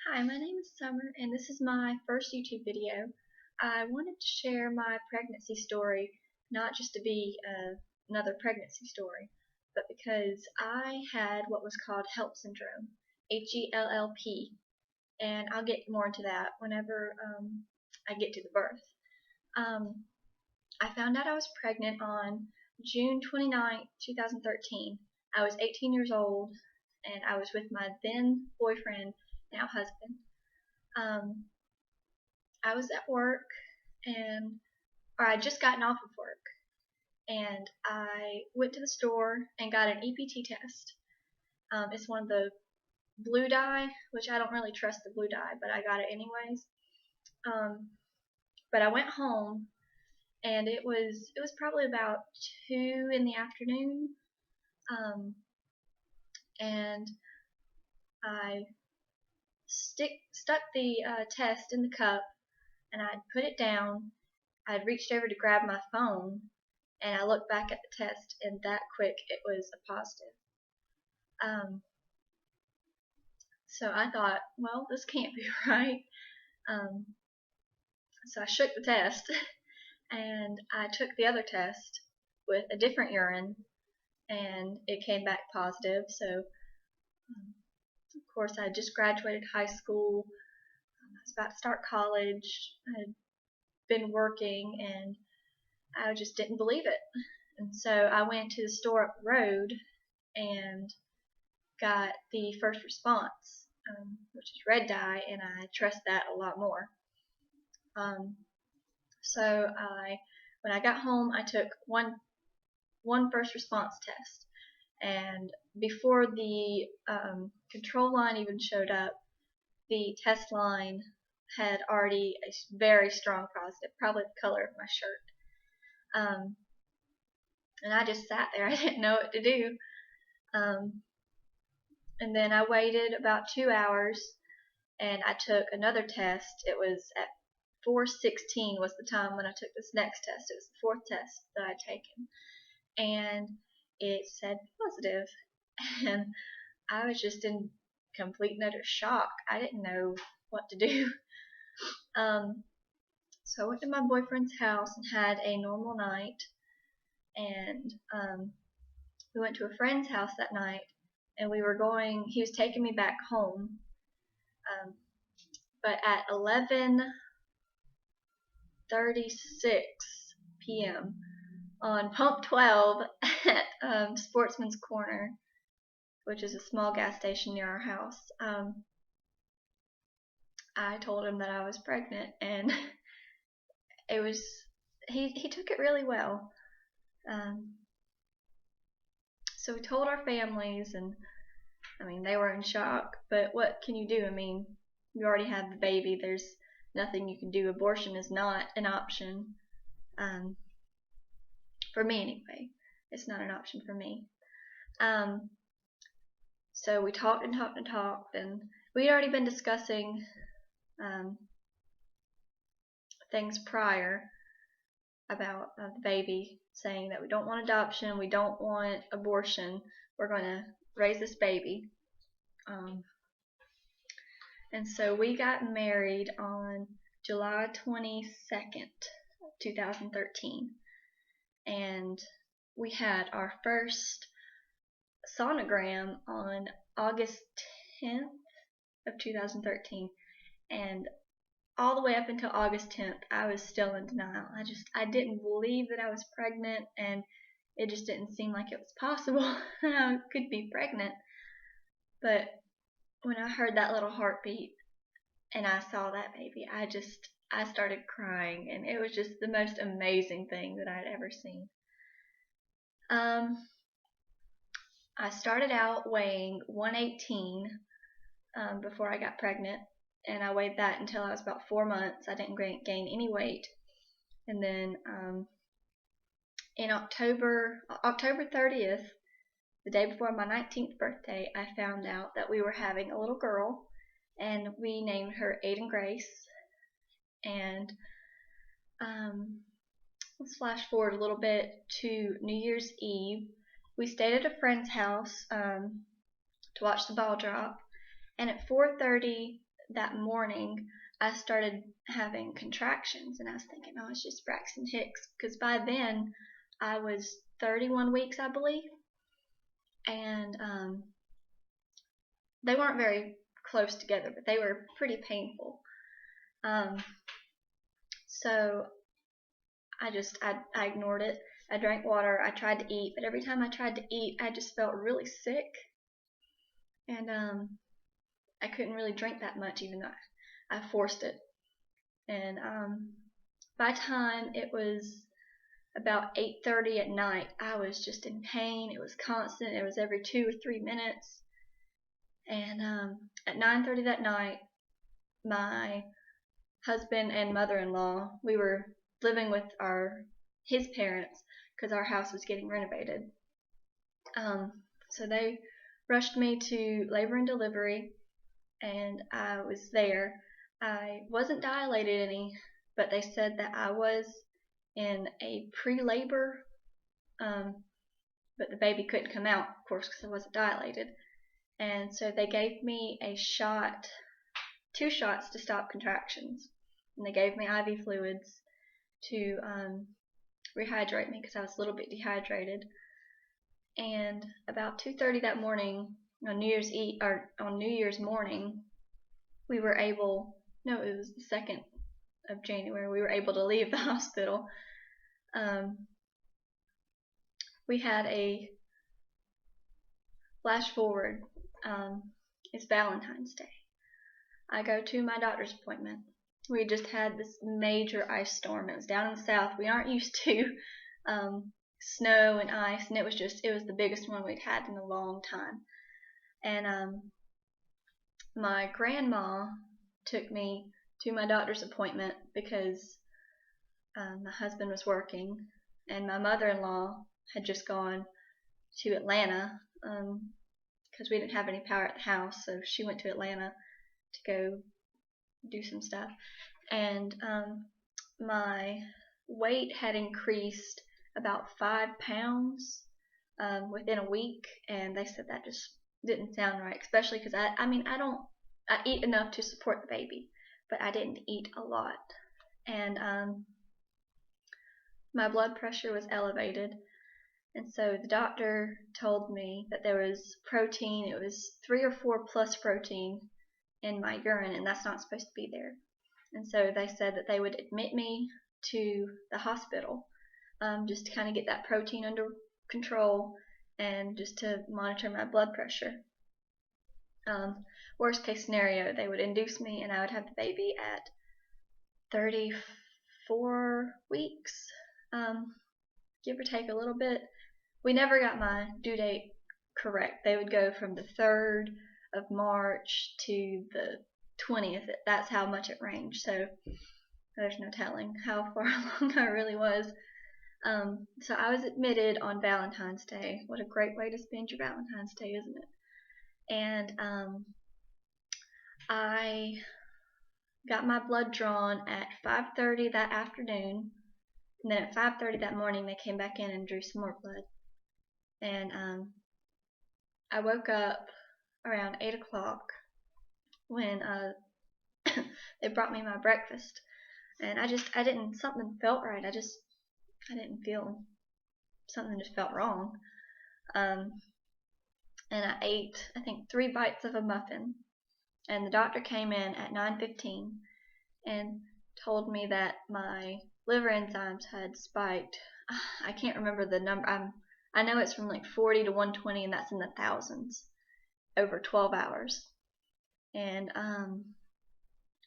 Hi, my name is Summer, and this is my first YouTube video. I wanted to share my pregnancy story, not just to be another pregnancy story, but because I had what was called Hellp syndrome, Hellp, and I'll get more into that whenever I get to the birth. I found out I was pregnant on June 29th, 2013. I was 18 years old, and I was with my then boyfriend, now husband. Um, I was at work, or I'd just gotten off of work, and I went to the store and got an EPT test. It's one of the blue dye, which I don't really trust the blue dye, but I got it anyways. But I went home, and it was probably about 2 in the afternoon, and I stuck the test in the cup, and I'd put it down. I'd reached over to grab my phone, and I looked back at the test, and that quick it was a positive. So I thought, well, this can't be right. So I shook the test, and I took the other test with a different urine, and it came back positive. So, of course, I had just graduated high school. I was about to start college. I had been working, and I just didn't believe it. And so I went to the store up the road and got the first response, which is red dye, and I trust that a lot more. So when I got home, I took one first response test, and before the control line even showed up, the test line had already a very strong positive, probably the color of my shirt. And I just sat there. I didn't know what to do. And then I waited about 2 hours, and I took another test. It was at 4:16 was the time when I took this next test. It was the fourth test that I'd taken, and it said positive. And I was just in complete and utter shock. I didn't know what to do. So I went to my boyfriend's house and had a normal night, and we went to a friend's house that night, and he was taking me back home, but at 11:36 p.m. on pump 12 at Sportsman's Corner, which is a small gas station near our house, I told him that I was pregnant, and it was he took it really well. So we told our families, and I mean, they were in shock, but what can you do? I mean, you already have the baby. There's nothing you can do. Abortion is not an option. For me anyway. It's not an option for me. So we talked and talked and talked, and we had already been discussing things prior about the baby, saying that we don't want adoption, we don't want abortion, we're going to raise this baby. And so we got married on July 22nd, 2013, and we had our first sonogram on August 10th of 2013, and all the way up until August 10th, I was still in denial. I didn't believe that I was pregnant, and it just didn't seem like it was possible that I could be pregnant. But when I heard that little heartbeat and I saw that baby, I started crying, and it was just the most amazing thing that I'd ever seen. I started out weighing 118 before I got pregnant, and I weighed that until I was about 4 months. I didn't gain any weight. And then in October 30th, the day before my 19th birthday, I found out that we were having a little girl, and we named her Aiden Grace. And let's flash forward a little bit to New Year's Eve. We stayed at a friend's house to watch the ball drop, and at 4:30 that morning, I started having contractions, and I was thinking, oh, it's just Braxton Hicks, because by then I was 31 weeks, I believe, and they weren't very close together, but they were pretty painful. So I ignored it. I drank water. I tried to eat, but every time I tried to eat, I just felt really sick, and I couldn't really drink that much, even though I forced it. And by the time it was about 8:30 at night, I was just in pain. It was constant. It was every 2 or 3 minutes. And at 9:30 that night, my husband and mother-in-law, we were living with his parents because our house was getting renovated. So they rushed me to labor and delivery, and I was there. I wasn't dilated any, but they said that I was in a pre-labor, but the baby couldn't come out, of course, because I wasn't dilated. And so they gave me a shot, 2 shots to stop contractions, and they gave me IV fluids to rehydrate me because I was a little bit dehydrated. And about 2:30 that morning, on New Year's morning, we were able. No, it was the 2nd of January. We were able to leave the hospital. We had a flash forward. It's Valentine's Day. I go to my doctor's appointment. We just had this major ice storm. It was down in the south. We aren't used to snow and ice, and it was the biggest one we'd had in a long time. And my grandma took me to my doctor's appointment because my husband was working, and my mother-in-law had just gone to Atlanta because we didn't have any power at the house, so she went to Atlanta to go do some stuff. And my weight had increased about 5 pounds within a week, and they said that just didn't sound right, especially because I eat enough to support the baby, but I didn't eat a lot. And my blood pressure was elevated, and so the doctor told me that there was protein. It was 3 or 4 plus protein in my urine, and that's not supposed to be there. And so they said that they would admit me to the hospital just to kind of get that protein under control and just to monitor my blood pressure. Worst case scenario, they would induce me and I would have the baby at 34 weeks, give or take a little bit. We never got my due date correct. They would go from the 3rd of March to the 20th. That's how much it ranged. So there's no telling how far along I really was. So I was admitted on Valentine's Day. What a great way to spend your Valentine's Day, isn't it? And I got my blood drawn at 5:30 that afternoon, and then at 5:30 that morning they came back in and drew some more blood. And I woke up around 8 o'clock when they brought me my breakfast, and something felt right. I didn't feel, something just felt wrong. And I ate, I think, 3 bites of a muffin, and the doctor came in at 9:15 and told me that my liver enzymes had spiked. I can't remember the number. I know it's from like 40 to 120, and that's in the thousands over 12 hours. And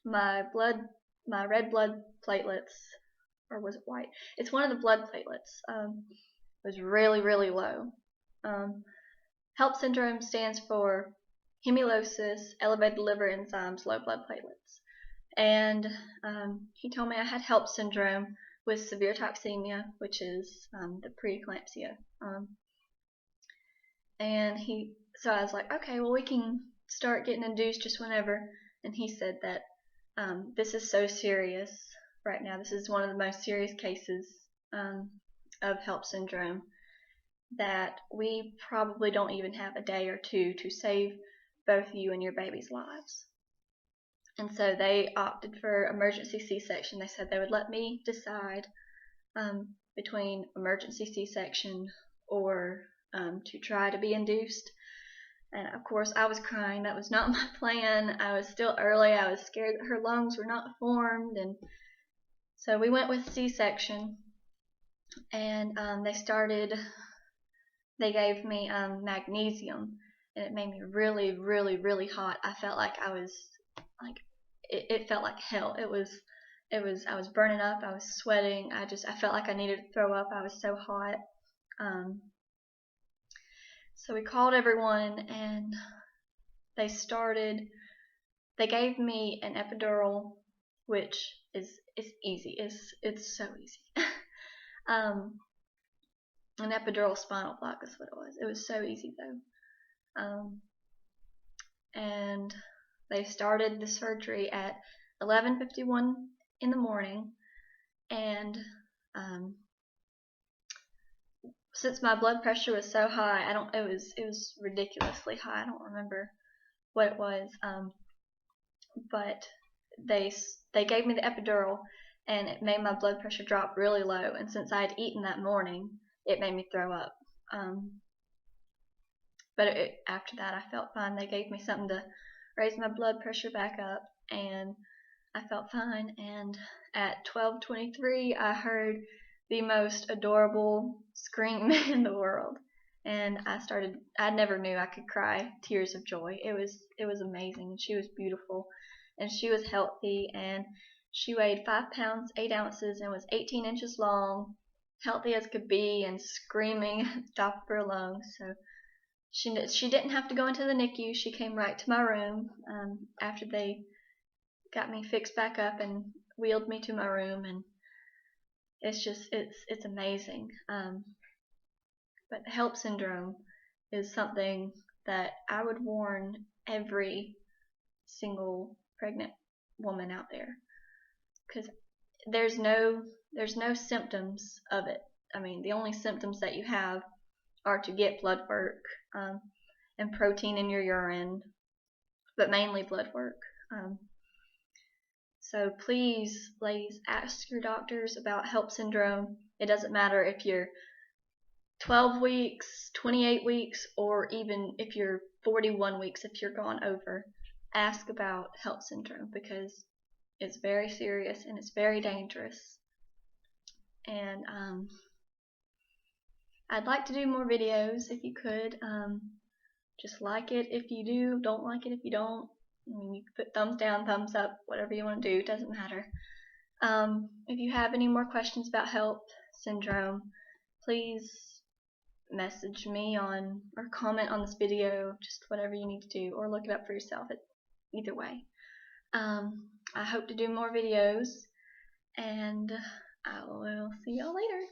my red blood platelets, or was it white? It's one of the blood platelets, was really, really low. Hellp syndrome stands for hemolysis, elevated liver enzymes, low blood platelets. And he told me I had Hellp syndrome with severe toxemia, which is the preeclampsia. So I was like, okay, well, we can start getting induced just whenever. And he said that this is so serious right now. This is one of the most serious cases of Hellp syndrome that we probably don't even have a day or two to save both you and your baby's lives. And so they opted for emergency C-section. They said they would let me decide between emergency C-section or to try to be induced. And of course I was crying. That was not my plan. I was still early. I was scared that her lungs were not formed, and so we went with C-section. And they gave me magnesium, and it made me really, really, really hot. I felt like I was like, it felt like hell. I was burning up. I was sweating. I felt like I needed to throw up. I was so hot. So we called everyone, and they gave me an epidural, which is easy. It's so easy. An epidural spinal block is what it was. It was so easy though. And they started the surgery at 11:51 in the morning, and since my blood pressure was so high, it was ridiculously high. I don't remember what it was, but they gave me the epidural, and it made my blood pressure drop really low. And since I had eaten that morning, it made me throw up. But after that, I felt fine. They gave me something to raise my blood pressure back up, and I felt fine. And at 12:23, I heard the most adorable scream in the world, and I never knew I could cry tears of joy. It was amazing. She was beautiful, and she was healthy, and she weighed 5 pounds 8 ounces and was 18 inches long, healthy as could be, and screaming at the top of her lungs. So she didn't have to go into the NICU. She came right to my room after they got me fixed back up and wheeled me to my room, and it's amazing. But Hellp syndrome is something that I would warn every single pregnant woman out there, because there's no symptoms of it. I mean, the only symptoms that you have are to get blood work and protein in your urine, but mainly blood work. So please, ladies, ask your doctors about Hellp syndrome. It doesn't matter if you're 12 weeks, 28 weeks, or even if you're 41 weeks, if you're gone over. Ask about Hellp syndrome, because it's very serious and it's very dangerous. And I'd like to do more videos if you could. Just like it if you do, don't like it if you don't. I mean, you can put thumbs down, thumbs up, whatever you want to do, doesn't matter. If you have any more questions about Hellp syndrome, please message me or comment on this video, just whatever you need to do, or look it up for yourself. Either way. I hope to do more videos, and I will see y'all later.